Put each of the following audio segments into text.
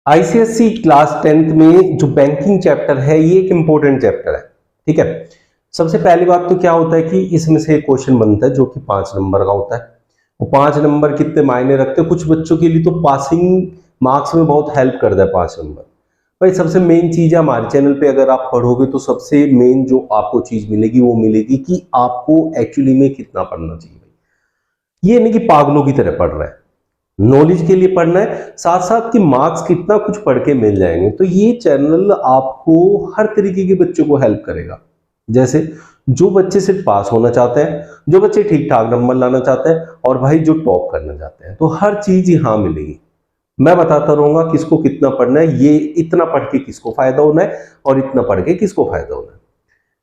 ICSC class 10th में जो banking chapter है ये एक इंपॉर्टेंट चैप्टर है। ठीक है, सबसे पहली बात तो क्या होता है कि इसमें से एक क्वेश्चन बनता है जो कि 5 नंबर का होता है। वो 5 नंबर कितने मायने रखते हैं, कुछ बच्चों के लिए तो पासिंग मार्क्स में बहुत हेल्प करता है 5 नंबर। भाई सबसे मेन चीज है, हमारे चैनल पे अगर आप पढ़ोगे तो सबसे मेन जो आपको चीज मिलेगी वो मिलेगी कि आपको एक्चुअली में कितना पढ़ना चाहिए। ये नहीं कि पागलों की तरह पढ़ रहा है, नॉलेज के लिए पढ़ना है, साथ साथ कि मार्क्स कितना कुछ पढ़ के मिल जाएंगे। तो ये चैनल आपको हर तरीके के बच्चों को हेल्प करेगा। जैसे जो बच्चे सिर्फ पास होना चाहते हैं, जो बच्चे ठीक ठाक नंबर लाना चाहते हैं, और भाई जो टॉप करना चाहते हैं, तो हर चीज यहां मिलेगी। मैं बताता रहूंगा किसको कितना पढ़ना है, ये इतना पढ़ के किसको फायदा होना है और इतना पढ़ के किसको फायदा होना है।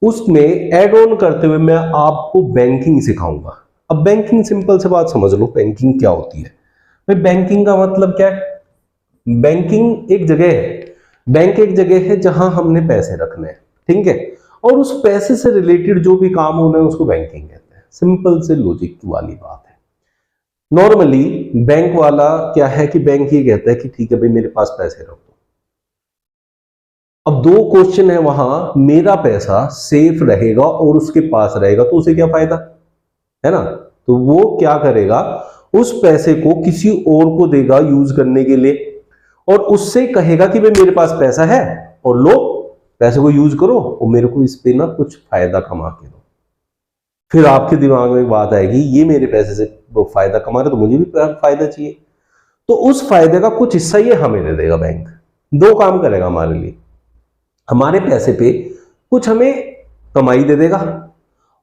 उसमें एड ऑन करते हुए मैं आपको बैंकिंग सिखाऊंगा। अब बैंकिंग सिंपल से बात समझ लो, बैंकिंग क्या होती है। बैंकिंग का मतलब क्या है? बैंकिंग एक जगह है, बैंक एक जगह है जहां हमने पैसे रखने हैं, ठीक है, और उस पैसे से रिलेटेड जो भी काम होना है उसको बैंकिंग कहते हैं। सिंपल से लॉजिक वाली बात है। नॉर्मली बैंक वाला क्या है कि बैंक ये कहता है कि ठीक है भाई मेरे पास पैसे रख दो। अब दो क्वेश्चन है वहां, मेरा पैसा सेफ रहेगा और उसके पास रहेगा तो उसे क्या फायदा है ना। तो वो क्या करेगा, उस पैसे को किसी और को देगा यूज करने के लिए, और उससे कहेगा कि भाई मेरे पास पैसा है और लो पैसे को यूज करो और मेरे को इस पे ना कुछ फायदा कमा के दो। फिर आपके दिमाग में बात आएगी ये मेरे पैसे से फायदा कमा रहे तो मुझे भी फायदा चाहिए, तो उस फायदे का कुछ हिस्सा ये हमें दे देगा। बैंक दो काम करेगा हमारे लिए, हमारे पैसे पे कुछ हमें कमाई दे देगा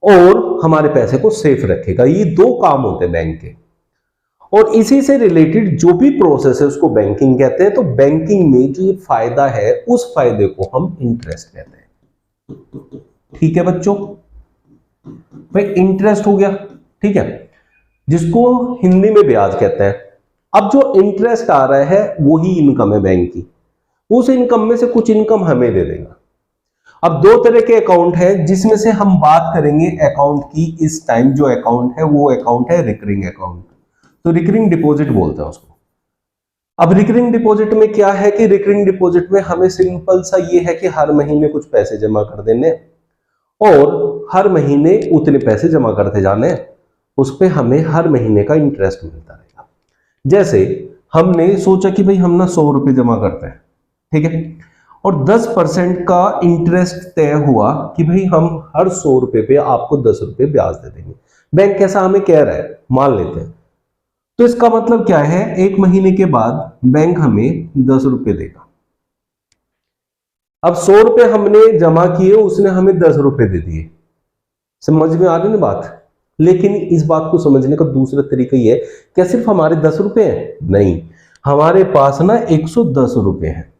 और हमारे पैसे को सेफ रखेगा। ये दो काम होते हैं बैंक के, और इसी से रिलेटेड जो भी प्रोसेस है उसको बैंकिंग कहते हैं। तो बैंकिंग में जो ये फायदा है उस फायदे को हम इंटरेस्ट कहते हैं। ठीक है बच्चों, भाई इंटरेस्ट हो गया, ठीक है, जिसको हिंदी में ब्याज कहते हैं। अब जो इंटरेस्ट आ रहा है वही इनकम है बैंक की, उस इनकम में से कुछ इनकम हमें दे देगा। अब दो तरह के अकाउंट है जिसमें से हम बात करेंगे अकाउंट की इस टाइम। जो अकाउंट है वो अकाउंट है रिकरिंग अकाउंट, तो रिकरिंग डिपॉजिट बोलते हैं उसको। अब रिकरिंग डिपॉजिट में क्या है कि रिकरिंग डिपॉजिट में हमें सिंपल सा ये है कि हर महीने कुछ पैसे जमा कर देने और हर महीने उतने पैसे जमा करते जाने, उस पे हमें हर महीने का इंटरेस्ट मिलता रहेगा। जैसे हमने सोचा कि भाई हम ना 100 रुपए जमा करते हैं, ठीक है, और 10% का इंटरेस्ट तय हुआ कि भाई हम हर 100 रुपए पे आपको 10 रुपए ब्याज दे देंगे। बैंक कैसा हमें कह रहा है, मान लेते हैं। तो इसका मतलब क्या है, एक महीने के बाद बैंक हमें 10 रुपए देगा। अब 100 रुपए हमने जमा किए, उसने हमें 10 रुपए दे दिए। समझ में आ गई ना बात। लेकिन इस बात को समझने का दूसरा तरीका यह है, क्या सिर्फ हमारे 10 रुपए हैं? नहीं, हमारे पास ना 110 रुपए हैं।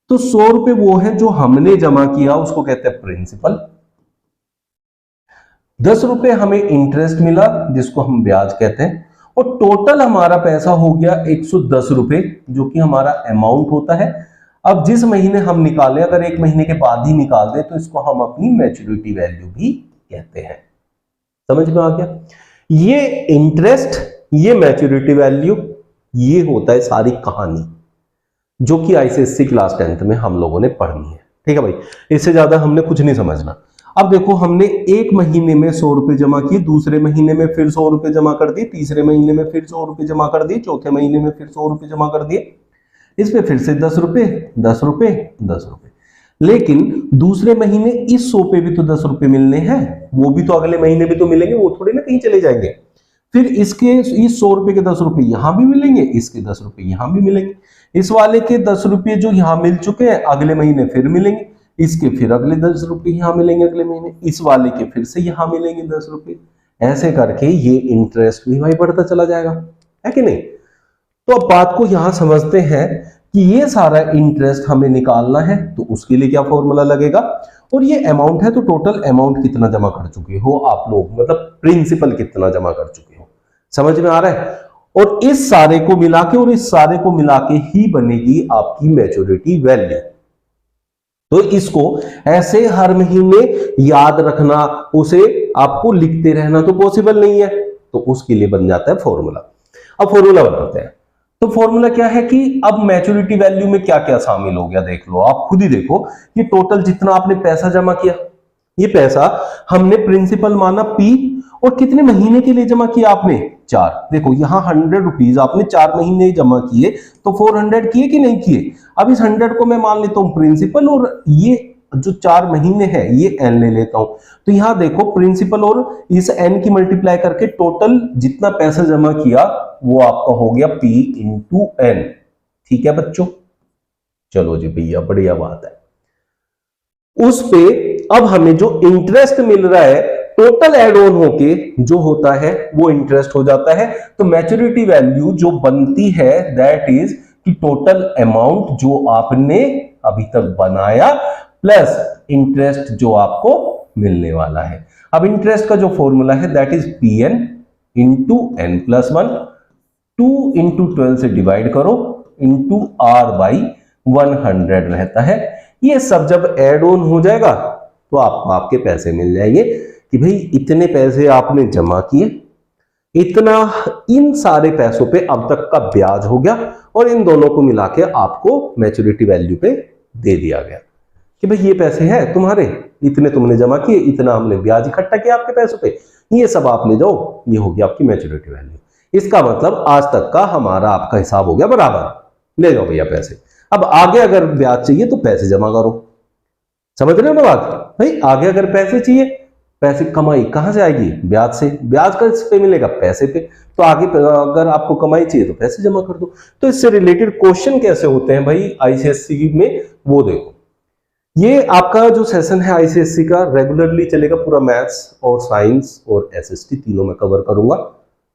तो 100 रुपए वो है जो हमने जमा किया, उसको कहते हैं प्रिंसिपल। 10 रुपए हमें इंटरेस्ट मिला जिसको हम ब्याज कहते हैं, और टोटल हमारा पैसा हो गया 110 रुपए जो कि हमारा अमाउंट होता है। अब जिस महीने हम निकालें, अगर एक महीने के बाद ही निकाल दें तो इसको हम अपनी मैच्योरिटी वैल्यू भी कहते हैं। समझ में आ गया? ये इंटरेस्ट, ये मैच्योरिटी वैल्यू, ये होता है सारी कहानी जो कि आईसीएससी क्लास 10th में हम लोगों ने पढ़नी है। ठीक है भाई, इससे ज्यादा हमने कुछ नहीं समझना। अब देखो हमने एक महीने में 100 रुपए जमा किए, दूसरे महीने में फिर 100 रुपए जमा कर दिए, तीसरे महीने में फिर 100 रुपए जमा कर दिए, चौथे महीने में फिर 100 रुपए जमा कर दिए, इस पे फिर से 10 रुपए 10 रुपए 10 रुपए। लेकिन दूसरे महीने इस 100 पे भी तो 10 रुपए मिलने हैं, वो भी तो अगले महीने भी तो मिलेंगे, वो थोड़ी ना कहीं चले जाएंगे। फिर इसके इस 100 रुपए के 10 रुपए यहां भी मिलेंगे, इसके 10 रुपए यहां भी मिलेंगे, इस वाले के 10 रुपए जो यहां मिल चुके हैं अगले महीने फिर मिलेंगे, इसके फिर अगले 10 रुपए यहां मिलेंगे अगले महीने, इस वाले के फिर से यहां मिलेंगे 10 रुपए। ऐसे करके ये इंटरेस्ट भी भाई बढ़ता चला जाएगा, है कि नहीं। तो अब बात को यहां समझते हैं कि ये सारा इंटरेस्ट हमें निकालना है, तो उसके लिए क्या फॉर्मूला लगेगा, और ये अमाउंट है तो टोटल अमाउंट कितना जमा कर चुके हो आप लोग, मतलब प्रिंसिपल कितना जमा कर चुके हो। समझ में आ रहा है? और इस सारे को मिला के और इस सारे को मिला के ही बनेगी आपकी मैच्योरिटी वैल्यू। तो इसको ऐसे हर महीने याद रखना, उसे आपको लिखते रहना तो पॉसिबल नहीं है, तो उसके लिए बन जाता है फॉर्मूला। अब फॉर्मूला बनाते हैं। तो फॉर्मूला क्या है कि अब मैच्योरिटी वैल्यू में क्या क्या शामिल हो गया देख लो, आप खुद ही देखो कि टोटल जितना आपने पैसा जमा किया, ये पैसा हमने प्रिंसिपल माना P, और कितने महीने के लिए जमा किया आपने 4। देखो यहां 100 रुपीज आपने 4 महीने जमा किए, तो 400 किए कि नहीं किए। अब इस 100 को मैं मान लेता हूं प्रिंसिपल, और ये जो 4 महीने है ये n ले लेता हूं। तो यहां देखो प्रिंसिपल और इस n की मल्टीप्लाई करके टोटल जितना पैसा जमा किया वो आपका हो गया P इंटू n। ठीक है बच्चों, चलो जी भैया बढ़िया बात है। उस पे अब हमें जो इंटरेस्ट मिल रहा है टोटल एड ऑन होके जो होता है वो इंटरेस्ट हो जाता है। तो मैच्योरिटी वैल्यू जो बनती है दैट इज कि टोटल अमाउंट जो आपने अभी तक बनाया प्लस इंटरेस्ट जो आपको मिलने वाला है। अब इंटरेस्ट का जो फॉर्मूला है that is Pn into n plus 1, 2 into 12 से डिवाइड करो इंटू r बाई 100 रहता है। ये सब जब एड ऑन हो जाएगा तो आपको आपके पैसे मिल जाएंगे कि भाई इतने पैसे आपने जमा किए, इतना इन सारे पैसों पे अब तक का ब्याज हो गया, और इन दोनों को मिला के आपको मैच्योरिटी वैल्यू पे दे दिया गया कि भाई ये पैसे हैं तुम्हारे, इतने तुमने जमा किए, इतना हमने ब्याज इकट्ठा किया आपके पैसों पे, ये सब आप ले जाओ, ये होगी आपकी मैच्योरिटी वैल्यू। इसका मतलब आज तक का हमारा आपका हिसाब हो गया बराबर, ले जाओ भैया पैसे। अब आगे अगर ब्याज चाहिए तो पैसे जमा करो, समझ रहे हो ना बात भाई। आगे अगर पैसे चाहिए, पैसे कमाई कहां से आएगी, ब्याज से, ब्याज का इस पे मिलेगा पैसे पे, तो आगे अगर आपको कमाई चाहिए तो पैसे जमा कर दो। तो इससे रिलेटेड क्वेश्चन कैसे होते हैं भाई आईसीएससी में, वो देखो। ये आपका जो सेशन है आईसीएससी का रेगुलरली चलेगा, पूरा मैथ्स और साइंस और एसएसटी तीनों में कवर करूंगा,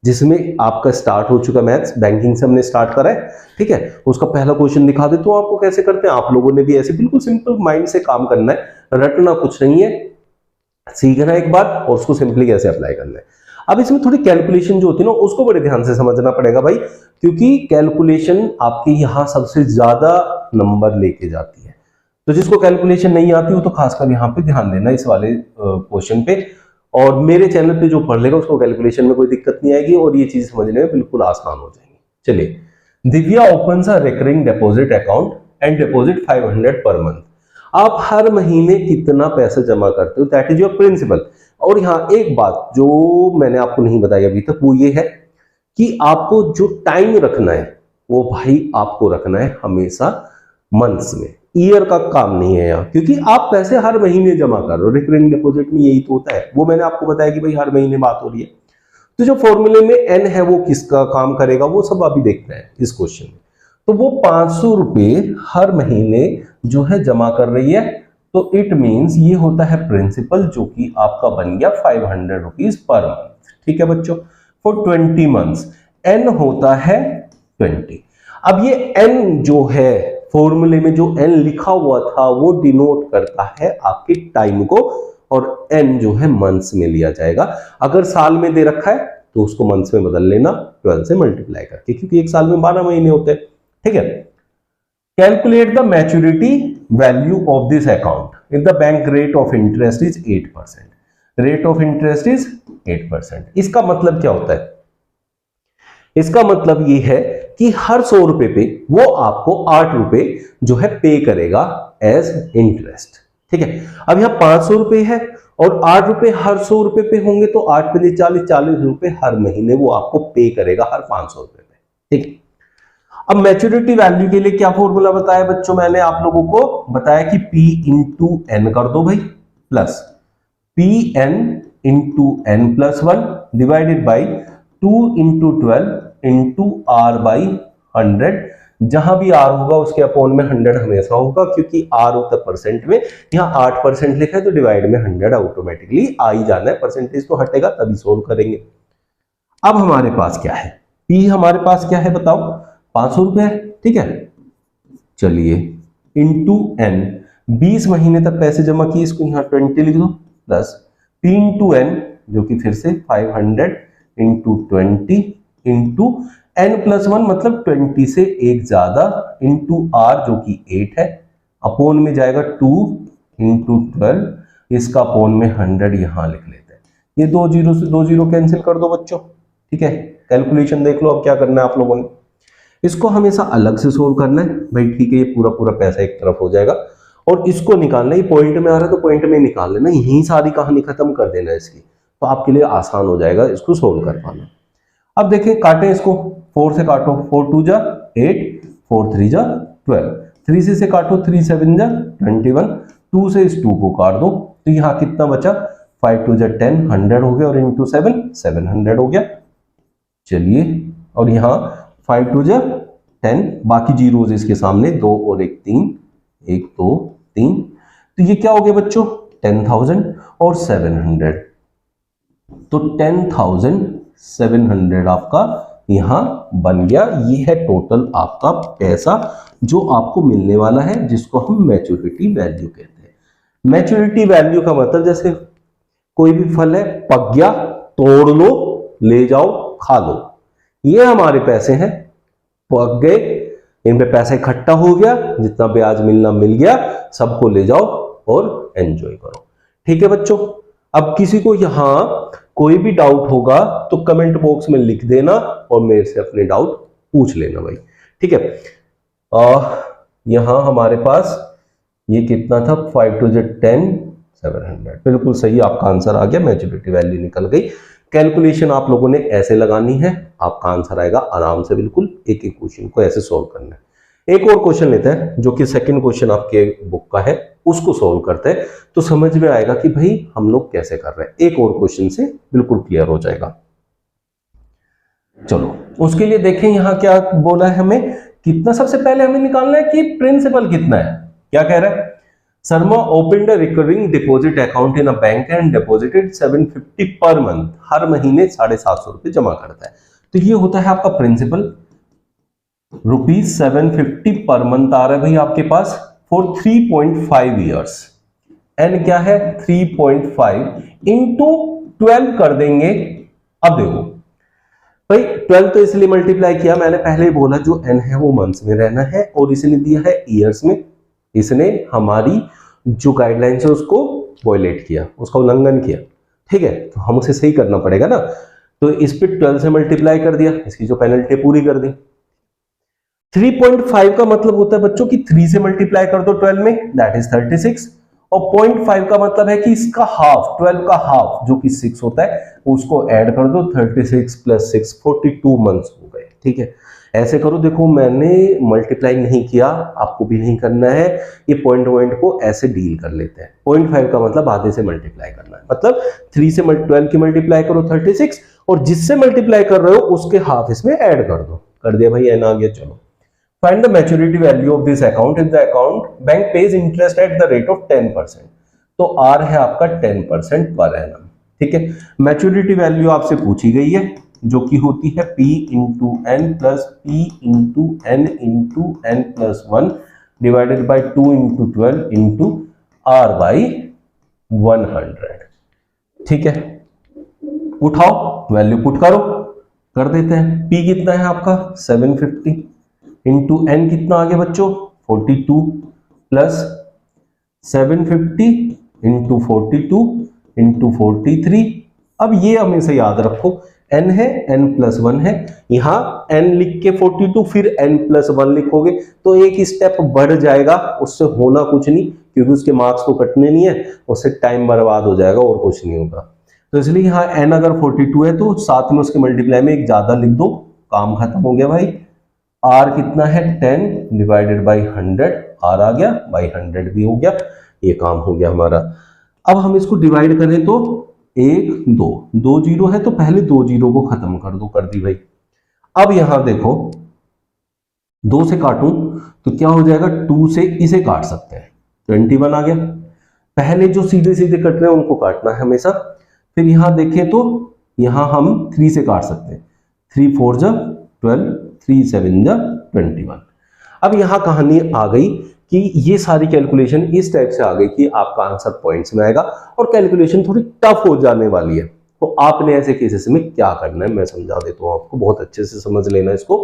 जिसमें आपका स्टार्ट हो चुका मैथ्स, बैंकिंग से हमने स्टार्ट करा है। ठीक है, उसका पहला क्वेश्चन दिखा देता हूं आपको कैसे करते हैं। आप लोगों ने भी ऐसे बिल्कुल सिंपल माइंड से काम करना है, रटना कुछ नहीं है, सीखना एक बार और उसको सिंपली कैसे अप्लाई करना है। अब इसमें थोड़ी कैलकुलेशन जो होती है ना उसको बड़े ध्यान से समझना पड़ेगा भाई, क्योंकि कैलकुलेशन आपके यहाँ सबसे ज्यादा नंबर लेके जाती है। तो जिसको कैलकुलेशन नहीं आती वो तो खासकर यहाँ पे ध्यान देना इस वाले क्वेश्चन पे, और मेरे चैनल पे जो पढ़ लेगा उसको कैलकुलेशन में कोई दिक्कत नहीं आएगी और ये चीज समझने में बिल्कुल आसान हो जाएंगी। चलिए, Divya opens a recurring deposit account and deposit 500 per month. आप हर महीने कितना पैसा जमा करते हो, दैट इज योर प्रिंसिपल। और यहाँ एक बात जो मैंने आपको नहीं बताई अभी तक, वो ये है कि आपको जो टाइम रखना है वो भाई आपको रखना है हमेशा मंथ्स में, ईयर का काम नहीं है यहाँ, क्योंकि आप पैसे हर महीने जमा कर रहे हो। रिकरिंग डिपॉजिट में यही तो होता है, वो मैंने आपको बताया कि भाई हर महीने बात हो रही है। तो जो फॉर्मूले में एन है वो किसका काम करेगा वो सब अभी देखते हैं इस क्वेश्चन में। तो वो 500 रुपए हर महीने जो है जमा कर रही है, तो इट मींस ये होता है प्रिंसिपल जो कि आपका बन गया 500 रुपीज पर मंथ। ठीक है बच्चों, फॉर 20 मंथ्स एन होता है 20। अब ये एन जो है फॉर्मूले में जो एन लिखा हुआ था वो डिनोट करता है आपके टाइम को, और एन जो है मंथ्स में लिया जाएगा। अगर साल में दे रखा है तो उसको मंथ्स में बदल लेना 12 से मल्टीप्लाई करके, क्योंकि एक साल में 12 महीने होते हैं। ठीक है, calculate the maturity value of this account if the bank rate of interest is 8%। Rate of interest is 8%। इसका मतलब क्या होता है, इसका मतलब ये है कि हर 100 रुपए पे वो आपको 8 रुपए जो है पे करेगा एज इंटरेस्ट। ठीक है, अब यहां 500 रुपए है और 8 रुपए हर 100 रुपए पे होंगे, तो 8 पे 40 रुपए हर महीने वो आपको पे करेगा हर 500 रुपए पे। ठीक है, अब मैच्योरिटी वैल्यू के लिए क्या फॉर्मूला बताया बच्चों, मैंने आप लोगों को बताया कि P इंटू एन कर दो भाई, plus Pn into N plus 1 divided by 2 into 12 into R by 100। जहां भी आर होगा उसके अपोन में 100 हमेशा होगा, क्योंकि आर होता है परसेंट में, यहाँ 8% लिखा है तो डिवाइड में 100 ऑटोमेटिकली आ ही जाना है, परसेंटेज तो हटेगा तभी सोल्व करेंगे। अब हमारे पास क्या है, P हमारे पास क्या है बताओ, 500 रुपए है। ठीक है, चलिए इंटू एन, 20 महीने तक पैसे जमा किए, इसको यहाँ 20 लिख दो, प्लस P इंटू एन जो कि फिर से 500 इंटू 20 इंटू एन प्लस 1 मतलब 20 से एक ज्यादा, इंटू आर जो कि 8 है, अपोन में जाएगा 2 इंटू 12, इसका अपोन में 100 यहां लिख लेते हैं। ये 2 जीरो से 2 जीरो कैंसिल कर दो बच्चों। ठीक है, कैलकुलेशन देख लो अब क्या करना है आप लोगों ने। इसको हमेशा अलग से सोल्व करना है भाई, ठीक है। ये पूरा पूरा पैसा एक तरफ हो जाएगा और इसको निकालना है, ये पॉइंट में आ रहा है तो पॉइंट में निकाल लेना, यही सारी कहानी खत्म कर देना है इसकी, तो आपके लिए आसान हो जाएगा इसको सोल्व कर पाना। अब देखिए काटें इसको, 4 से काटो, 4 2 जा 8, 4 3 जा 12, 3 से काटो, 3 7 जा 21, 2 से इस 2 को काट दो, तो यहाँ कितना बचा, 5 2 जा 10, 100 हो गया और इंटू 7 700 हो गया। चलिए, और यहाँ 5 2 जा 10, बाकी जीरोज इसके सामने, 2 और 1 3, 1 2 3, तो ये क्या हो गया बच्चों, 10,000 और 700, तो 10,700 आपका यहां बन गया। ये है टोटल आपका पैसा जो आपको मिलने वाला है, जिसको हम मैच्योरिटी वैल्यू कहते हैं। मैच्योरिटी वैल्यू का मतलब जैसे कोई भी फल है, पक गया, तोड़ लो, ले जाओ, खा लो, ये हमारे पैसे हैं, पक गए, इन पे पैसा इकट्ठा हो गया, जितना ब्याज मिलना मिल गया, सबको ले जाओ और एंजॉय करो। ठीक है बच्चों, अब किसी को यहां कोई भी डाउट होगा तो कमेंट बॉक्स में लिख देना और मेरे से अपने डाउट पूछ लेना भाई, ठीक है। यहां हमारे पास ये कितना था, 5 2 10, 700, बिल्कुल सही आपका आंसर आ गया, मैच्योरिटी वैल्यू निकल गई। कैलकुलेशन आप लोगों ने ऐसे लगानी है, आपका आंसर आएगा आराम से, बिल्कुल एक एक क्वेश्चन को ऐसे सोल्व करना है। एक और क्वेश्चन लेते हैं जो कि सेकंड क्वेश्चन आपके बुक का है, उसको सोल्व करते हैं तो समझ में आएगा कि भाई हम लोग कैसे कर रहे हैं। एक और क्वेश्चन से बिल्कुल क्लियर हो जाएगा। चलो उसके लिए देखें यहां क्या बोला है हमें, कितना सबसे पहले हमें निकालना है कि प्रिंसिपल कितना है। क्या कह रहा है, Sharma opened a recurring deposit account in a bank and deposited 750 per month, हर महीने 750 रुपए जमा करता है, तो ये होता है आपका प्रिंसिपल, ₹750 पर मंथ आ रहा है भाई आपके पास फॉर 3.5 ईयर्स। एन क्या है 3.5 इंटू 12 कर देंगे। अब देखो भाई 12 तो इसलिए मल्टीप्लाई किया, मैंने पहले ही बोला जो एन है वो मंथ्स में रहना है और इसने दिया है ईयर्स में, इसने हमारी जो गाइडलाइंस है उसको वायलेट किया, उसका उल्लंघन किया, ठीक है, तो हम उसे सही करना पड़ेगा ना, तो इस पे 12 से मल्टीप्लाई कर दिया, इसकी जो पेनल्टी पूरी कर दी। 3.5 का मतलब होता है बच्चों की 3 से मल्टीप्लाई कर दो 12 में, दैट इज 36, और 0.5 का मतलब है कि इसका हाफ, 12 का हाफ जो कि 6 होता है, उसको ऐड कर दो, 36 प्लस 6 42 मंथ्स हो गए, ठीक है। ऐसे करो, देखो मैंने मल्टीप्लाई नहीं किया, आपको भी नहीं करना है, ये पॉइंट को ऐसे डील कर लेते हैं। 0.5 का मतलब आधे से मल्टीप्लाई करना है, मतलब 3 से 12 की मल्टीप्लाई करो 36 और जिससे मल्टीप्लाई कर रहे हो उसके हाफ इसमें ऐड कर दो, कर दिया भाई, एन आ गया। चलो find the maturity value of this account if the account bank pays interest at the rate of 10%, तो R है आपका 10% पर एनम, ठीक है। मैच्योरिटी वैल्यू आपसे पूछी गई है जो कि होती है P into N plus P into N plus 1 divided by 2 into 12 into R by 100, ठीक है। उठाओ वैल्यू पुट करो, कर देते हैं। P कितना है आपका 750 इंटू एन कितना आ गया बच्चों 42 प्लस 750 इंटू 42 इंटू 43। अब ये हमेशा याद रखो, n है, n प्लस 1 है, यहां n लिख के 42 फिर n प्लस 1 लिखोगे तो एक स्टेप बढ़ जाएगा, उससे होना कुछ नहीं क्योंकि उसके मार्क्स तो कटने नहीं है, उससे टाइम बर्बाद हो जाएगा और कुछ नहीं होगा। तो इसलिए यहाँ n अगर 42 है तो साथ में उसके मल्टीप्लाई में एक ज्यादा लिख दो, काम खत्म हो गया भाई। R कितना है 10 डिवाइडेड बाई 100, R आ गया, बाई 100 भी हो गया, ये काम हो गया हमारा। अब हम इसको डिवाइड करें तो 1 2 2 जीरो है तो पहले 2 जीरो को खत्म कर दो, कर दी भाई। अब यहां देखो 2 से काटूं तो क्या हो जाएगा, 2 से इसे काट सकते हैं, 21 आ गया। पहले जो सीधे सीधे कट रहे हैं उनको काटना है हमेशा। फिर यहां देखें तो यहां हम 3 से काट सकते हैं, 3 4 जा 12, 3 7 जा 21। अब यहां कहानी आ गई कि ये सारी कैलकुलेशन इस टाइप से आ गई कि आपका आंसर पॉइंट्स में आएगा और कैलकुलेशन थोड़ी टफ हो जाने वाली है। तो आपने ऐसे केसेस में क्या करना है मैं समझा देता हूं आपको, बहुत अच्छे से समझ लेना इसको।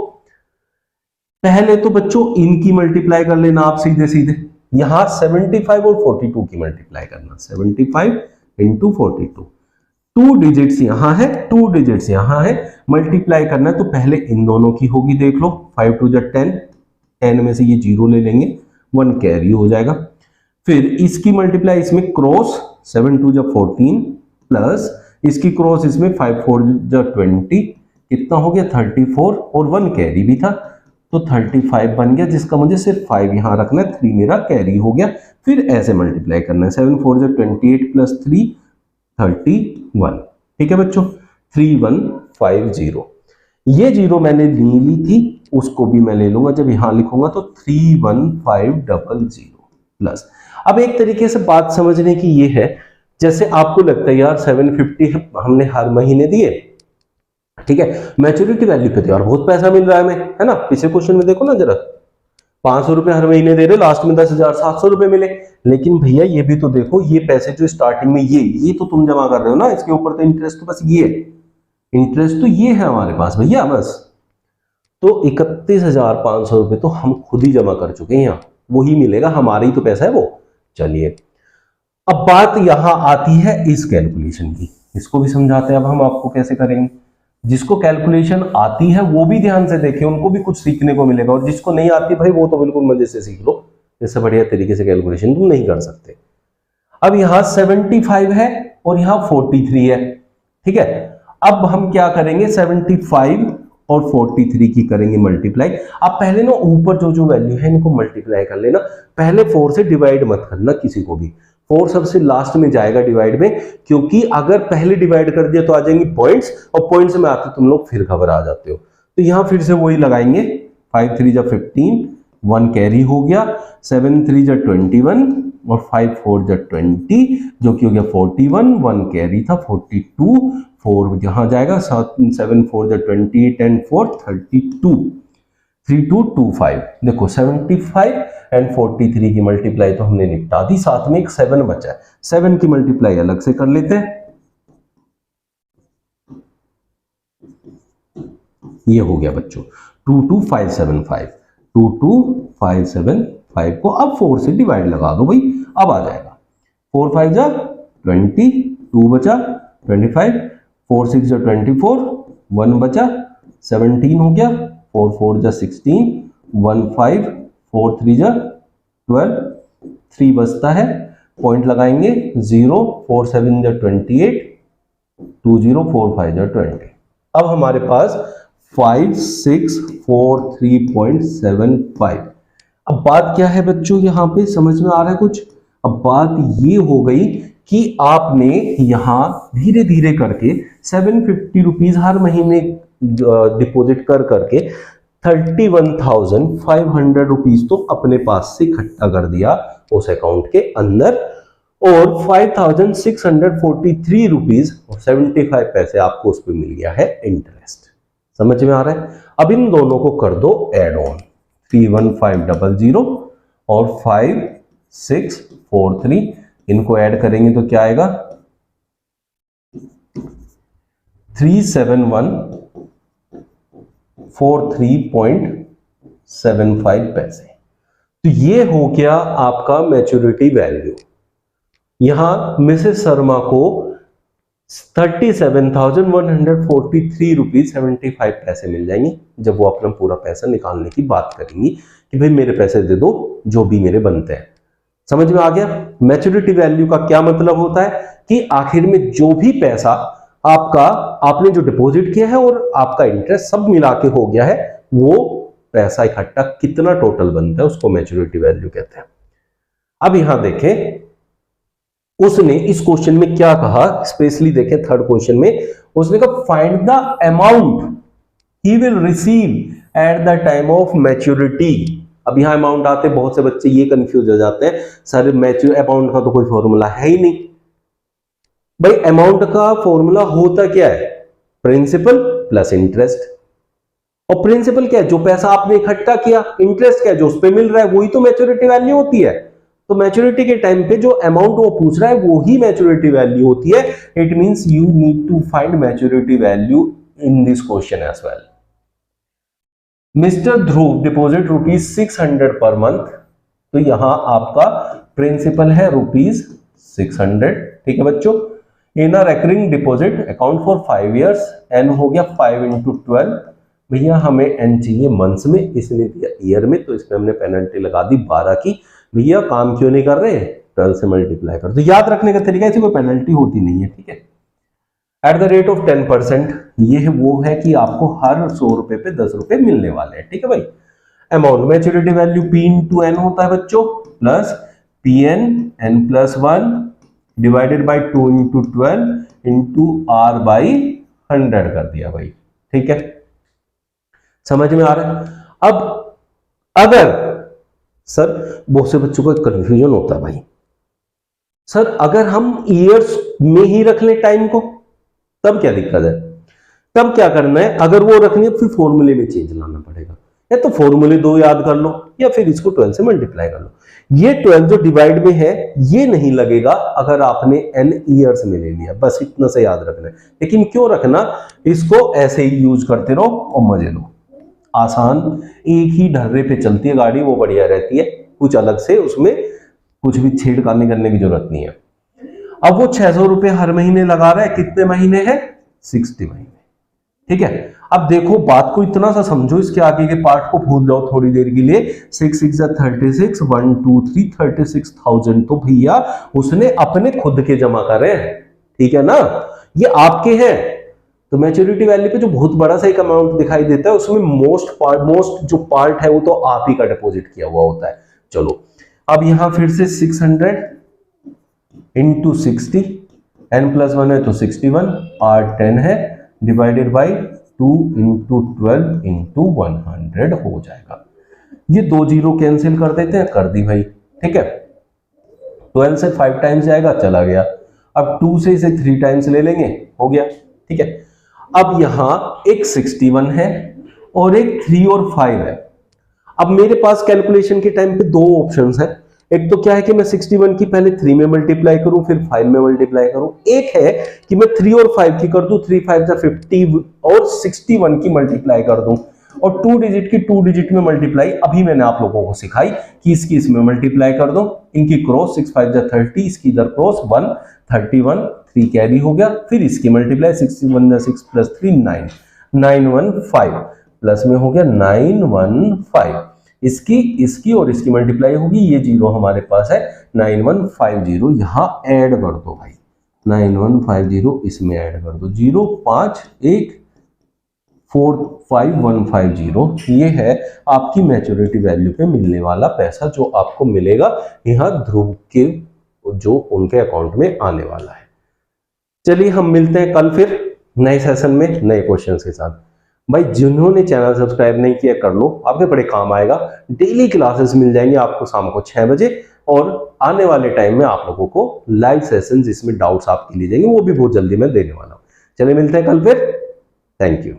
पहले तो बच्चों इनकी मल्टीप्लाई कर लेना आप सीधे सीधे, यहां 75 और 42 की मल्टीप्लाई करना, 75 इंटू 42, 2 डिजिट्स यहां है, 2 डिजिट्स यहां है, मल्टीप्लाई करना है तो पहले इन दोनों की होगी, देख लो 5 2 जा 10, 10 में से ये 0 ले लेंगे, 1 कैरी हो जाएगा। फिर इसकी मल्टीप्लाई इसमें क्रॉस 7 2 जा 14 प्लस इसकी क्रॉस इसमें 5 4 जा 20, कितना हो गया 34 और 1 कैरी भी था तो 35 बन गया, जिसका मुझे सिर्फ 5 यहां रखना है, 3 मेरा कैरी हो गया। फिर ऐसे मल्टीप्लाई करना है 7 4 जा 28 प्लस 3 31, ठीक है बच्चों 3150। ये जीरो मैंने नहीं ली थी, उसको भी मैं ले लूंगा, जब यहां लिखूंगा तो 31500 प्लस। अब एक तरीके से बात समझने की ये है, जैसे आपको लगता है यार 750 हमने हर महीने दिए, ठीक है, मैच्योरिटी वैल्यू पे तो यार बहुत पैसा मिल रहा है हमें, है ना। पिछले क्वेश्चन में देखो ना जरा, 500 रुपए हर महीने दे रहे, लास्ट में 10,700 रुपए मिले। लेकिन भैया ये भी तो देखो, ये पैसे जो स्टार्टिंग में ये तो तुम जमा कर रहे हो ना, इसके ऊपर तो इंटरेस्ट तो बस ये इंटरेस्ट तो ये है हमारे पास भैया बस। तो 31,500 रुपए तो हम खुद ही जमा कर चुके हैं, यहाँ वही मिलेगा, हमारा ही तो पैसा है वो। चलिए अब बात यहां आती है इस कैलकुलेशन की, इसको भी समझाते हैं अब हम आपको कैसे करेंगे। जिसको कैलकुलेशन आती है वो भी ध्यान से देखें, उनको भी कुछ सीखने को मिलेगा, और जिसको नहीं आती भाई वो तो बिल्कुल मजे से सीख लो, इससे बढ़िया तरीके से कैलकुलेशन तुम नहीं कर सकते। अब यहां 75 है और यहां 43 है, ठीक है। अब हम क्या करेंगे, 75 और 43 की करेंगे मल्टीप्लाई। अब पहले ना ऊपर जो जो वैल्यू है इनको मल्टीप्लाई कर लेना, पहले 4 से डिवाइड मत करना किसी को भी, 4 सबसे लास्ट में जाएगा डिवाइड में, क्योंकि अगर पहले डिवाइड कर दिया तो आ जाएंगे पॉइंट्स, और पॉइंट्स में आते तुम लोग फिर घबरा जाते हो। तो यहां फिर से वही लगाएंगे, 5 3 जा 15, 1 कैरी हो गया, 7 3 जा 21 और 5 4 जा 20, जो कि हो गया 41, 1 कैरी था 42, 4 यहां जाएगा, 7 4 जा 28 एंड 4 32, 3225। देखो 75 एंड 43 की मल्टीप्लाई तो हमने निपटा दी, साथ में एक 7 बचा है, 7 की मल्टीप्लाई अलग से कर लेते हैं। ये हो गया बच्चों 22575, 22575 को अब 4 से डिवाइड लगा दो भाई, अब आ जाएगा 4 5 जा 20, 2 बचा 25, 4 6 जा 24, 1 बचा 17 हो गया, 4 4 जा 16, 1 5, 4 3 जा 12, 3 बचता है, पॉइंट लगाएंगे 0, 4 7 जा 28, 2 0 4 5 जा 20। अब हमारे पास 5643.75। अब बात क्या है बच्चों, यहां पे समझ में आ रहा है कुछ। अब बात ये हो गई कि आपने यहां धीरे धीरे करके 750 रुपीज हर महीने डिपॉजिट कर करके 31,500 रुपीज तो अपने पास से इकट्ठा कर दिया उस अकाउंट के अंदर, और 5,643 रुपीज और 75 पैसे आपको उस पर मिल गया है इंटरेस्ट। समझ में आ रहा है। अब इन दोनों को कर दो एड ऑन, 31500 और 5643, इनको ऐड करेंगे तो क्या आएगा 3743.75 पैसे। तो ये हो गया आपका मैच्योरिटी वैल्यू। यहां मिसेस शर्मा को 37,143 रुपीज 75 पैसे मिल जाएंगे जब वो अपना पूरा पैसा निकालने की बात करेंगी कि भाई मेरे पैसे दे दो जो भी मेरे बनते हैं। समझ में आ गया। मैच्योरिटी वैल्यू का क्या मतलब होता है कि आखिर में जो भी पैसा आपने जो डिपॉजिट किया है और आपका इंटरेस्ट सब मिला के हो गया है, वो पैसा इकट्ठा कितना टोटल बनता है उसको मैच्योरिटी वैल्यू कहते हैं। अब यहां देखें उसने इस क्वेश्चन में क्या कहा, स्पेशली देखें थर्ड क्वेश्चन में उसने कहा find the amount he will receive at the time of maturity. अब यहां अमाउंट आते बहुत से बच्चे ये कंफ्यूज हो जाते हैं, सर मैच्योर अमाउंट का तो कोई फॉर्मूला है ही नहीं। भाई अमाउंट का फॉर्मूला होता क्या है, प्रिंसिपल प्लस इंटरेस्ट। और प्रिंसिपल क्या है, जो पैसा आपने इकट्ठा किया, इंटरेस्ट क्या है जो उस पर मिल रहा है, वही तो मैच्योरिटी वैल्यू होती है। तो मैच्योरिटी के टाइम पे जो अमाउंट वो पूछ रहा है वो ही मैच्योरिटी वैल्यू होती है। It means you need to find maturity value in this question as well. Mister Dhruv deposit rupees 600 per month, तो यहां आपका प्रिंसिपल है रुपीज 600, ठीक है बच्चों। In a recurring deposit account for 5 years, n हो गया 5 इंटू 12, भैया हमें एन चाहिए मंथ्स में, इसने दिया ईयर में, तो इसमें हमने पेनल्टी लगा दी 12 की। भैया काम क्यों नहीं कर रहे, 12 से मल्टीप्लाई कर। तो याद रखने का तरीका, ऐसी कोई पेनल्टी होती नहीं है, ठीक है। एट द रेट ऑफ 10%, ये वो है कि आपको हर 100 रुपए पे 10 रुपए मिलने वाले हैं, ठीक है भाई। Amount maturity value P into N होता है बच्चों, plus P N N plus 1 divided by 2 into 12 into R by 100 कर दिया भाई, ठीक है। समझ में आ रहा है। अब अगर सर, बहुत से बच्चों को कंफ्यूजन होता है भाई, सर अगर हम ईयर्स में ही रख ले टाइम को, तब क्या दिक्कत है, तब क्या करना है, अगर वो रखनी है फिर फॉर्मूले में चेंज लाना पड़ेगा, या तो फॉर्मूले 2 याद कर लो या फिर इसको 12 से मल्टीप्लाई कर लो। ये 12 जो डिवाइड में है ये नहीं लगेगा अगर आपने n ईयर्स में ले लिया, बस इतना से याद रखना है। लेकिन क्यों रखना, इसको ऐसे ही यूज करते रहो और मजे लो, आसान, एक ही ढर्रे पे चलती है गाड़ी, वो बढ़िया रहती है, कुछ अलग से उसमें कुछ भी छेड़खानी करने की जरूरत नहीं है। अब वो 600 रुपए हर महीने लगा रहा है, कितने महीने हैं, 60 महीने, ठीक है। अब देखो बात को इतना सा समझो, इसके आगे के पार्ट को भूल जाओ थोड़ी देर के लिए। 6 6 36, 1 2 3 36,000 तो भैया उसने अपने खुद के जमा करे हैं, ठीक है ना, ये आपके हैं। तो मैच्योरिटी वैल्यू पे जो बहुत बड़ा सा एक अमाउंट दिखाई देता है, उसमें मोस्ट जो पार्ट है वो तो आप ही का डिपॉजिट किया हुआ होता है। चलो अब यहां फिर से 600 इंटू 60, n प्लस 1 है तो 61, r 10 है, डिवाइडेड बाई 2 इंटू 12 इंटू 100 हो जाएगा। ये 2 जीरो कैंसिल कर देते हैं, कर दी भाई, ठीक है। 12 से 5 टाइम्स जाएगा, चला गया। अब 2 से इसे 3 टाइम्स ले लेंगे, हो गया, ठीक है। अब यहां एक 61 है और एक 3 और 5 है। अब मेरे पास कैलकुलेशन के टाइम पे 2 ऑप्शंस हैं, एक तो क्या है कि मैं 61 की पहले 3 में मल्टीप्लाई करूं फिर 5 में मल्टीप्लाई करूं, एक है कि मैं 3 और 5 की कर दूं, 3 5 जा 50 और 61 की मल्टीप्लाई कर दूं, और 2 डिजिट की 2 डिजिट में मल्टीप्लाई अभी मैंने आप लोगों को सिखाई कि इसकी इसमें मल्टीप्लाई कर दो, इनकी क्रॉस 6 5 जा 30, इसकी इधर क्रॉस 1 31, 3 कैरी हो गया, फिर इसकी मल्टीप्लाई 61 जा 6 प्लस 3 9 915 प्लस में हो गया 915, इसकी और इसकी मल्टीप्लाई होगी, ये जीरो हमारे पास है 9150, यहां ऐड कर दो भाई, 9150 इसमें ऐड कर दो, 0 5 1 4 5 150, ये है आपकी मैच्योरिटी वैल्यू पे मिलने वाला पैसा जो आपको मिलेगा यहां ध्रुव के जो उनके अकाउंट में आने वाला है। चलिए हम मिलते हैं कल फिर नए सेशन में नए क्वेश्चन के साथ। भाई जिन्होंने चैनल सब्सक्राइब नहीं किया कर लो, आपके बड़े काम आएगा। डेली क्लासेस मिल जाएंगे आपको शाम को 6 बजे, और आने वाले टाइम में आप लोगों को लाइव सेशन जिसमें डाउट्स आपके लिए जाएंगे वो भी बहुत जल्दी मैं देने वाला हूं। चलिए मिलते हैं कल फिर, थैंक यू।